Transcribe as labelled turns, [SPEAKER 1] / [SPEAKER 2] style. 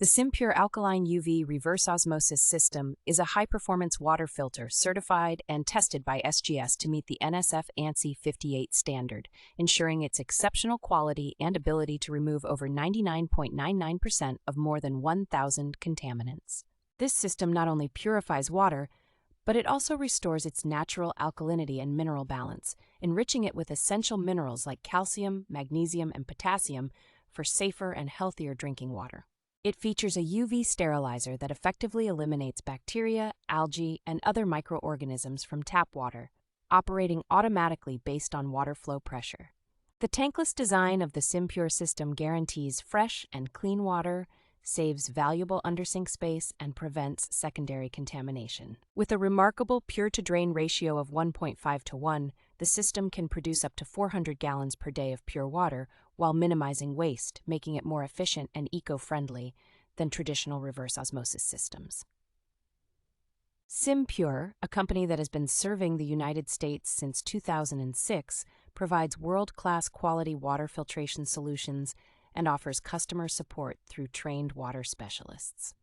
[SPEAKER 1] The SimPure Alkaline UV Reverse Osmosis system is a high-performance water filter certified and tested by SGS to meet the NSF ANSI 58 standard, ensuring its exceptional quality and ability to remove over 99.99% of more than 1,000 contaminants. This system not only purifies water, but it also restores its natural alkalinity and mineral balance, enriching it with essential minerals like calcium, magnesium, and potassium for safer and healthier drinking water. It features a UV sterilizer that effectively eliminates bacteria, algae, and other microorganisms from tap water, operating automatically based on water flow pressure. The tankless design of the SimPure system guarantees fresh and clean water, saves valuable undersink space, and prevents secondary contamination. With a remarkable pure-to-drain ratio of 1.5:1, the system can produce up to 400 gallons per day of pure water while minimizing waste, making it more efficient and eco-friendly than traditional reverse osmosis systems. SimPure, a company that has been serving the United States since 2006, provides world-class quality water filtration solutions and offers customer support through trained water specialists.